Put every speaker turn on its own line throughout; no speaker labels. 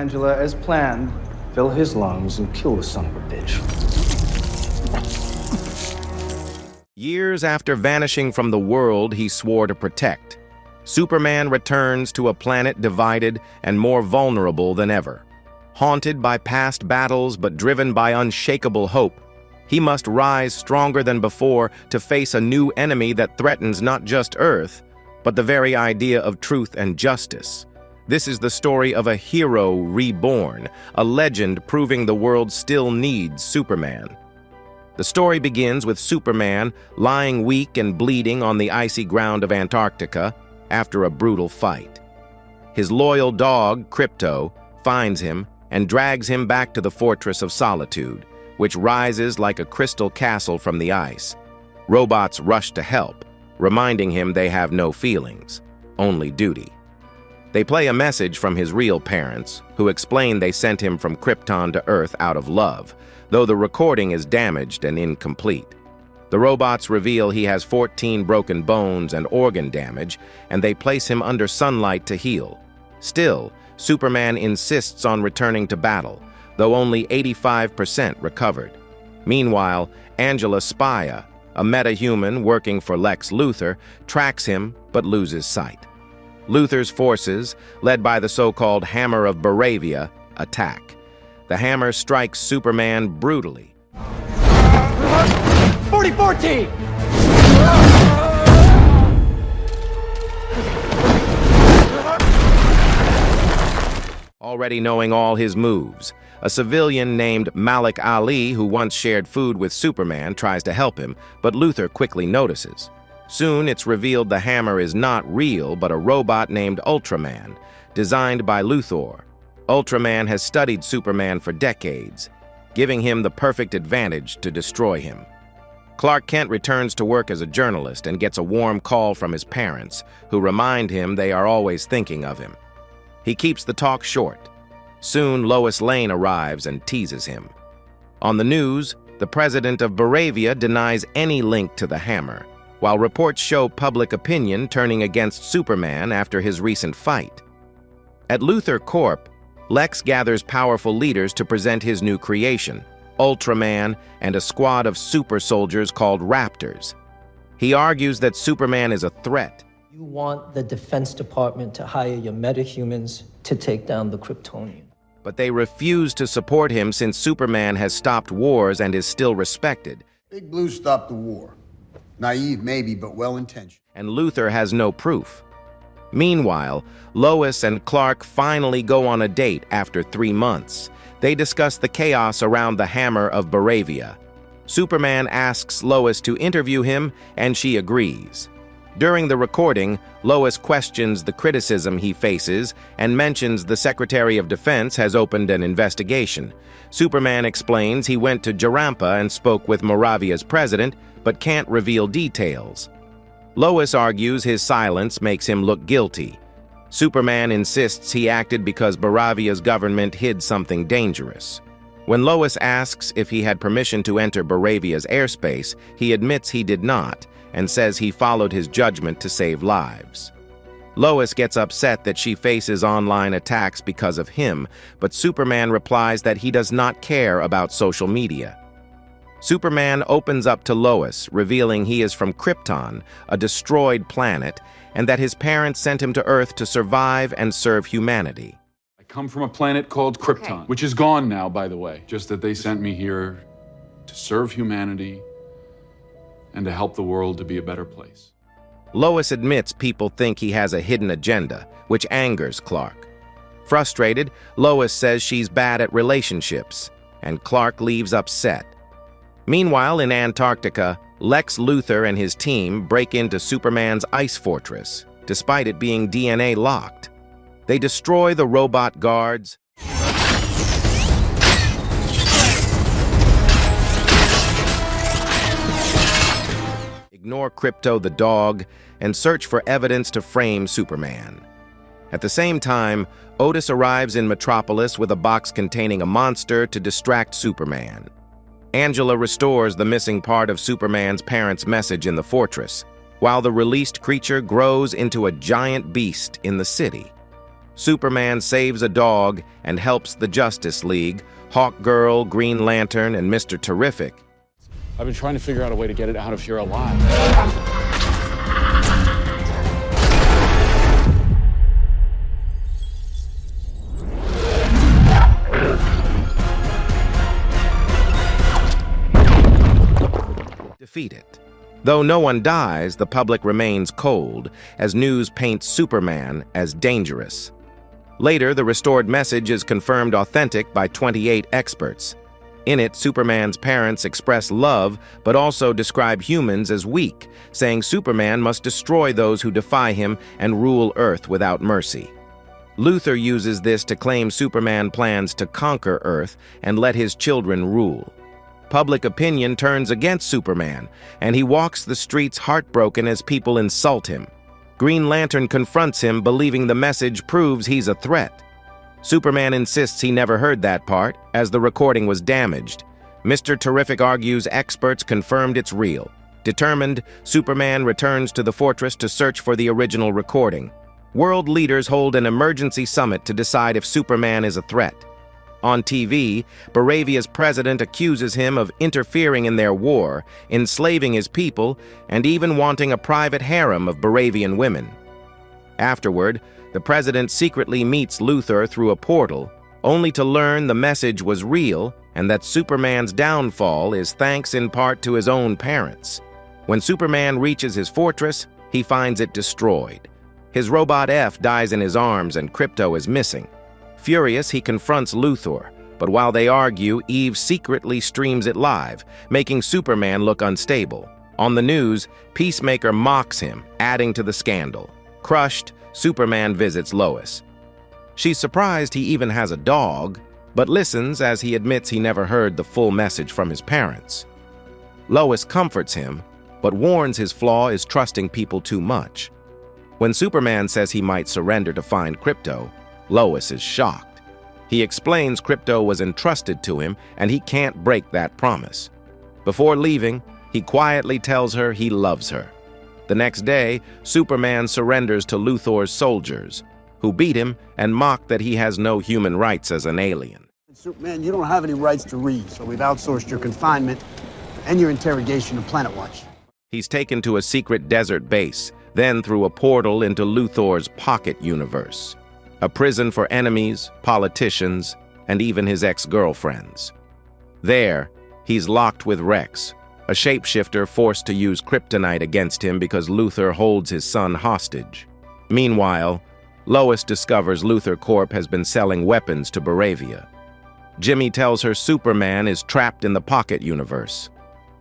Angela as planned. Fill his lungs and kill the son of a bitch.
Years after vanishing from the world he swore to protect, Superman returns to a planet divided and more vulnerable than ever. Haunted by past battles but driven by unshakable hope, he must rise stronger than before to face a new enemy that threatens not just Earth, but the very idea of truth and justice. This is the story of a hero reborn, a legend proving the world still needs Superman. The story begins with Superman lying weak and bleeding on the icy ground of Antarctica after a brutal fight. His loyal dog, Krypto, finds him and drags him back to the Fortress of Solitude, which rises like a crystal castle from the ice. Robots rush to help, reminding him they have no feelings, only duty. They play a message from his real parents, who explain they sent him from Krypton to Earth out of love, though the recording is damaged and incomplete. The robots reveal he has 14 broken bones and organ damage, and they place him under sunlight to heal. Still, Superman insists on returning to battle, though only 85% recovered. Meanwhile, Angela Spia, a metahuman working for Lex Luthor, tracks him but loses sight. Luthor's forces, led by the so-called Hammer of Baravia, attack. The hammer strikes Superman brutally.
4014!
Already knowing all his moves, a civilian named Malik Ali, who once shared food with Superman, tries to help him, but Luthor quickly notices. Soon it's revealed the hammer is not real, but a robot named Ultraman, designed by Luthor. Ultraman has studied Superman for decades, giving him the perfect advantage to destroy him. Clark Kent returns to work as a journalist and gets a warm call from his parents, who remind him they are always thinking of him. He keeps the talk short. Soon Lois Lane arrives and teases him. On the news, the president of Baravia denies any link to the hammer, while reports show public opinion turning against Superman after his recent fight. At Luthor Corp, Lex gathers powerful leaders to present his new creation, Ultraman and a squad of super soldiers called Raptors. He argues that Superman is a threat.
You want the Defense Department to hire your metahumans to take down the Kryptonian.
But they refuse to support him since Superman has stopped wars and is still respected.
Big Blue stopped the war. Naive maybe, but well-intentioned.
And Luthor has no proof. Meanwhile, Lois and Clark finally go on a date after 3 months. They discuss the chaos around the Hammer of Baravia. Superman asks Lois to interview him, and she agrees. During the recording, Lois questions the criticism he faces and mentions the Secretary of Defense has opened an investigation. Superman explains he went to Jarampa and spoke with Moravia's president, but can't reveal details. Lois argues his silence makes him look guilty. Superman insists he acted because Baravia's government hid something dangerous. When Lois asks if he had permission to enter Baravia's airspace, he admits he did not, and says he followed his judgment to save lives. Lois gets upset that she faces online attacks because of him, but Superman replies that he does not care about social media. Superman opens up to Lois, revealing he is from Krypton, a destroyed planet, and that his parents sent him to Earth to survive and serve humanity.
I come from a planet called Krypton, which is gone now, by the way. Just that they sent me here to serve humanity and to help the world to be a better place.
Lois admits people think he has a hidden agenda, which angers Clark. Frustrated, Lois says she's bad at relationships, and Clark leaves upset. Meanwhile, in Antarctica, Lex Luthor and his team break into Superman's ice fortress, despite it being DNA locked. They destroy the robot guards, ignore Krypto the dog, and search for evidence to frame Superman. At the same time, Otis arrives in Metropolis with a box containing a monster to distract Superman. Angela restores the missing part of Superman's parents' message in the fortress, while the released creature grows into a giant beast in the city. Superman saves a dog and helps the Justice League, Hawkgirl, Green Lantern, and Mr. Terrific.
I've been trying to figure out a way to get it out of here alive.
Defeat it. Though no one dies, the public remains cold as news paints Superman as dangerous. Later, the restored message is confirmed authentic by 28 experts. In it, Superman's parents express love but also describe humans as weak, saying Superman must destroy those who defy him and rule Earth without mercy. Luthor uses this to claim Superman plans to conquer Earth and let his children rule. Public opinion turns against Superman, and he walks the streets heartbroken as people insult him. Green Lantern confronts him, believing the message proves he's a threat. Superman insists he never heard that part, as the recording was damaged. Mr. Terrific argues experts confirmed it's real. Determined, Superman returns to the fortress to search for the original recording. World leaders hold an emergency summit to decide if Superman is a threat. On TV, Baravia's president accuses him of interfering in their war, enslaving his people, and even wanting a private harem of Baravian women. Afterward, the president secretly meets Luthor through a portal, only to learn the message was real and that Superman's downfall is thanks in part to his own parents. When Superman reaches his fortress, he finds it destroyed. His robot F dies in his arms and Krypto is missing. Furious, he confronts Luthor, but while they argue, Eve secretly streams it live, making Superman look unstable. On the news, Peacemaker mocks him, adding to the scandal. Crushed, Superman visits Lois. She's surprised he even has a dog, but listens as he admits he never heard the full message from his parents. Lois comforts him, but warns his flaw is trusting people too much. When Superman says he might surrender to find Krypto, Lois is shocked. He explains Krypto was entrusted to him and he can't break that promise. Before leaving, he quietly tells her he loves her. The next day, Superman surrenders to Luthor's soldiers, who beat him and mock that he has no human rights as an alien.
Superman, you don't have any rights to read, so we've outsourced your confinement and your interrogation to Planet Watch.
He's taken to a secret desert base, then through a portal into Luthor's pocket universe, a prison for enemies, politicians, and even his ex-girlfriends. There, he's locked with Rex, a shapeshifter forced to use kryptonite against him because Luthor holds his son hostage. Meanwhile, Lois discovers Luthor Corp has been selling weapons to Baravia. Jimmy tells her Superman is trapped in the pocket universe.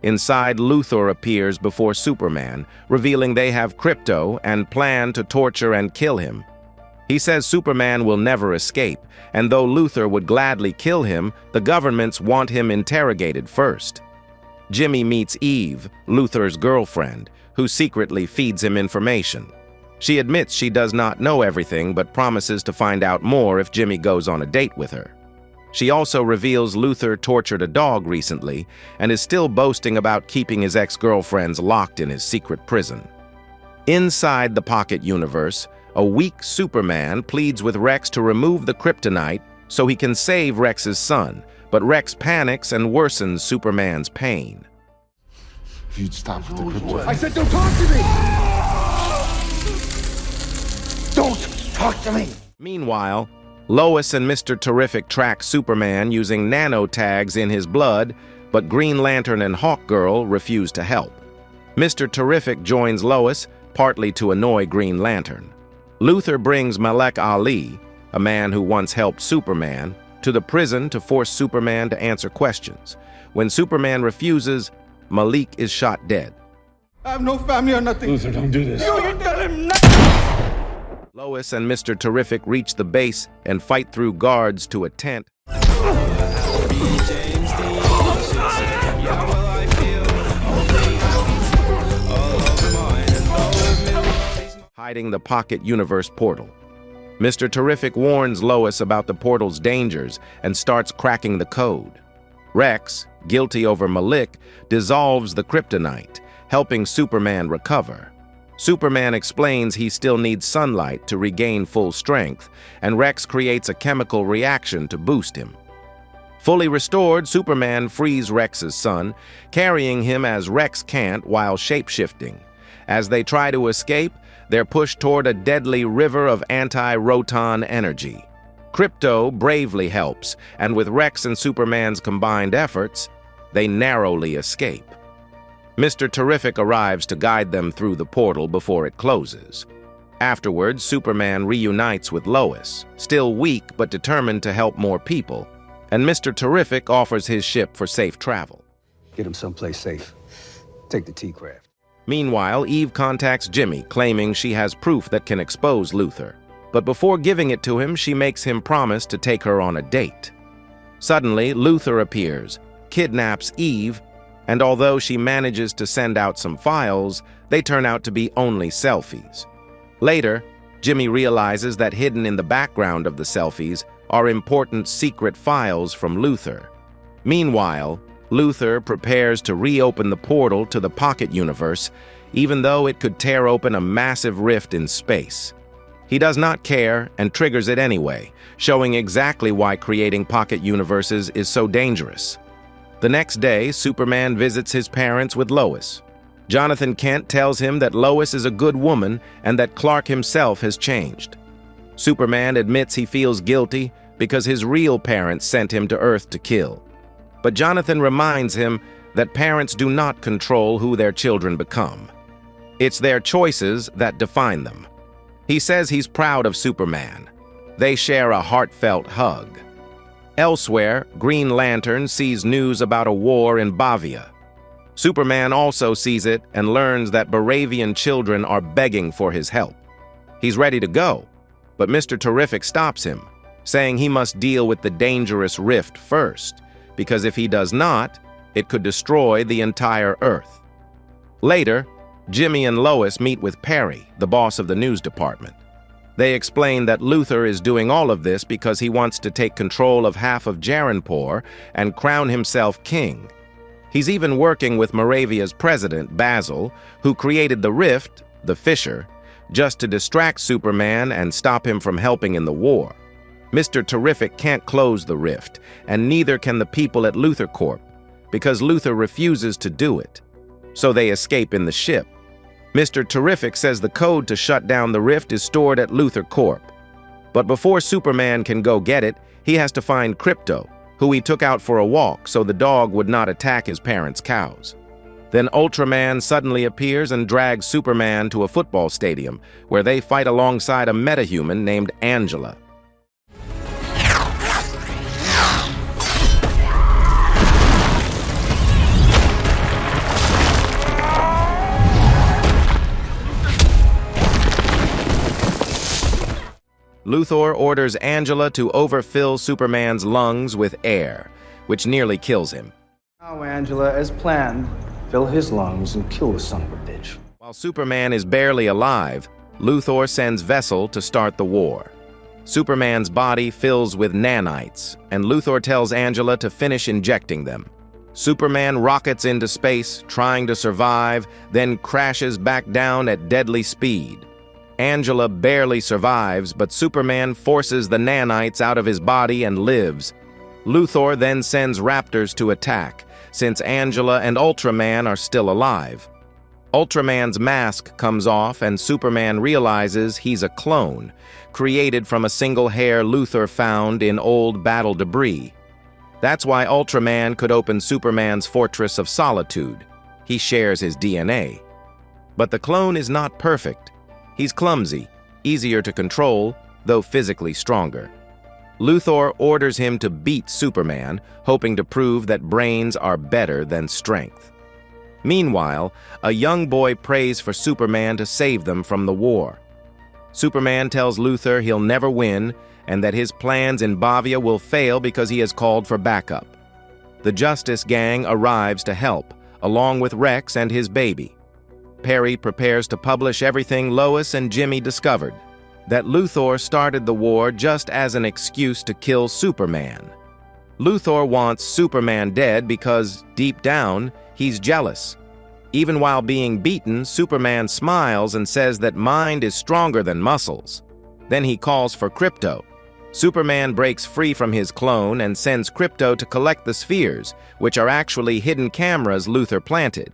Inside, Luthor appears before Superman, revealing they have Krypto and plan to torture and kill him. He says Superman will never escape, and though Luthor would gladly kill him, the governments want him interrogated first. Jimmy meets Eve, Luthor's girlfriend, who secretly feeds him information. She admits she does not know everything but promises to find out more if Jimmy goes on a date with her. She also reveals Luthor tortured a dog recently and is still boasting about keeping his ex-girlfriends locked in his secret prison. Inside the pocket universe, a weak Superman pleads with Rex to remove the kryptonite so he can save Rex's son, but Rex panics and worsens Superman's pain.
If you'd stop with the kryptonite.
I said don't talk to me! Don't talk to me!
Meanwhile, Lois and Mr. Terrific track Superman using nanotags in his blood, but Green Lantern and Hawkgirl refuse to help. Mr. Terrific joins Lois, partly to annoy Green Lantern. Luthor brings Malek Ali, a man who once helped Superman, to the prison to force Superman to answer questions. When Superman refuses, Malik is shot dead.
I have no family or nothing.
Luthor, don't do this.
You tell him nothing!
Lois and Mr. Terrific reach the base and fight through guards to a tent. Hiding the pocket universe portal. Mr. Terrific warns Lois about the portal's dangers and starts cracking the code. Rex, guilty over Malik, dissolves the kryptonite, helping Superman recover. Superman explains he still needs sunlight to regain full strength, and Rex creates a chemical reaction to boost him. Fully restored, Superman frees Rex's son, carrying him as Rex can't while shape-shifting. As they try to escape, they're pushed toward a deadly river of anti-roton energy. Krypto bravely helps, and with Rex and Superman's combined efforts, they narrowly escape. Mr. Terrific arrives to guide them through the portal before it closes. Afterwards, Superman reunites with Lois, still weak but determined to help more people, and Mr. Terrific offers his ship for safe travel.
Get him someplace safe. Take the T-Craft.
Meanwhile, Eve contacts Jimmy, claiming she has proof that can expose Luthor. But before giving it to him, she makes him promise to take her on a date. Suddenly, Luthor appears, kidnaps Eve, and although she manages to send out some files, they turn out to be only selfies. Later, Jimmy realizes that hidden in the background of the selfies are important secret files from Luthor. Meanwhile, Luthor prepares to reopen the portal to the Pocket Universe, even though it could tear open a massive rift in space. He does not care and triggers it anyway, showing exactly why creating pocket universes is so dangerous. The next day, Superman visits his parents with Lois. Jonathan Kent tells him that Lois is a good woman and that Clark himself has changed. Superman admits he feels guilty because his real parents sent him to Earth to kill. But Jonathan reminds him that parents do not control who their children become. It's their choices that define them. He says he's proud of Superman. They share a heartfelt hug. Elsewhere, Green Lantern sees news about a war in Bavia. Superman also sees it and learns that Baravian children are begging for his help. He's ready to go, but Mr. Terrific stops him, saying he must deal with the dangerous rift first, because if he does not, it could destroy the entire Earth. Later, Jimmy and Lois meet with Perry, the boss of the news department. They explain that Luthor is doing all of this because he wants to take control of half of Jarenpor and crown himself king. He's even working with Moravia's president, Basil, who created the rift, the fissure, just to distract Superman and stop him from helping in the war. Mr. Terrific can't close the rift, and neither can the people at Luthor Corp, because Luthor refuses to do it. So they escape in the ship. Mr. Terrific says the code to shut down the rift is stored at Luthor Corp. But before Superman can go get it, he has to find Krypto, who he took out for a walk so the dog would not attack his parents' cows. Then Ultraman suddenly appears and drags Superman to a football stadium, where they fight alongside a metahuman named Angela. Luthor orders Angela to overfill Superman's lungs with air, which nearly kills him.
Now, Angela, as planned, fill his lungs and kill the son of a bitch.
While Superman is barely alive, Luthor sends Vessel to start the war. Superman's body fills with nanites, and Luthor tells Angela to finish injecting them. Superman rockets into space, trying to survive, then crashes back down at deadly speed. Angela barely survives, but Superman forces the nanites out of his body and lives. Luthor then sends Raptors to attack, since Angela and Ultraman are still alive. Ultraman's mask comes off and Superman realizes he's a clone, created from a single hair Luthor found in old battle debris. That's why Ultraman could open Superman's Fortress of Solitude. He shares his DNA. But the clone is not perfect. He's clumsy, easier to control, though physically stronger. Luthor orders him to beat Superman, hoping to prove that brains are better than strength. Meanwhile, a young boy prays for Superman to save them from the war. Superman tells Luthor he'll never win and that his plans in Bavia will fail because he has called for backup. The Justice Gang arrives to help, along with Rex and his baby. Perry prepares to publish everything Lois and Jimmy discovered, that Luthor started the war just as an excuse to kill Superman. Luthor wants Superman dead because, deep down, he's jealous. Even while being beaten, Superman smiles and says that mind is stronger than muscles. Then he calls for Krypto. Superman breaks free from his clone and sends Krypto to collect the spheres, which are actually hidden cameras Luthor planted.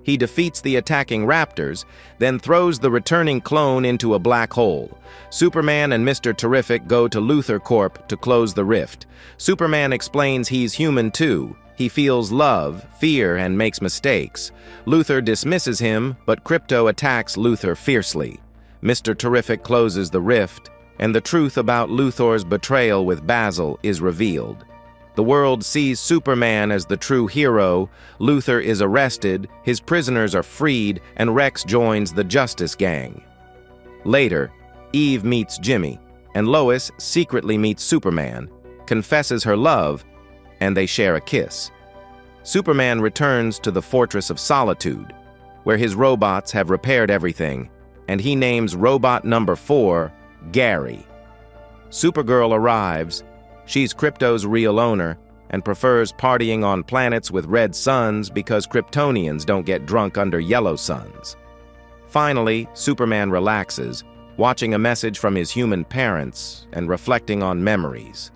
He defeats the attacking Raptors, then throws the returning clone into a black hole. Superman and Mr. Terrific go to Luthor Corp to close the rift. Superman explains he's human too. He feels love, fear, and makes mistakes. Luthor dismisses him, but Krypto attacks Luthor fiercely. Mr. Terrific closes the rift, and the truth about Luthor's betrayal with Basil is revealed. The world sees Superman as the true hero, Luthor is arrested, his prisoners are freed, and Rex joins the Justice Gang. Later, Eve meets Jimmy, and Lois secretly meets Superman, confesses her love, and they share a kiss. Superman returns to the Fortress of Solitude, where his robots have repaired everything, and he names robot number 4, Gary. Supergirl arrives. She's Krypto's real owner and prefers partying on planets with red suns because Kryptonians don't get drunk under yellow suns. Finally, Superman relaxes, watching a message from his human parents and reflecting on memories.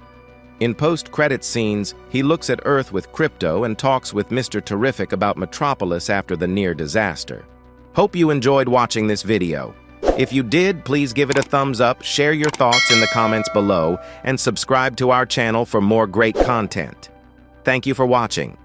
In post-credit scenes, he looks at Earth with Krypto and talks with Mr. Terrific about Metropolis after the near disaster. Hope you enjoyed watching this video. If you did, please give it a thumbs up, share your thoughts in the comments below, and subscribe to our channel for more great content. Thank you for watching.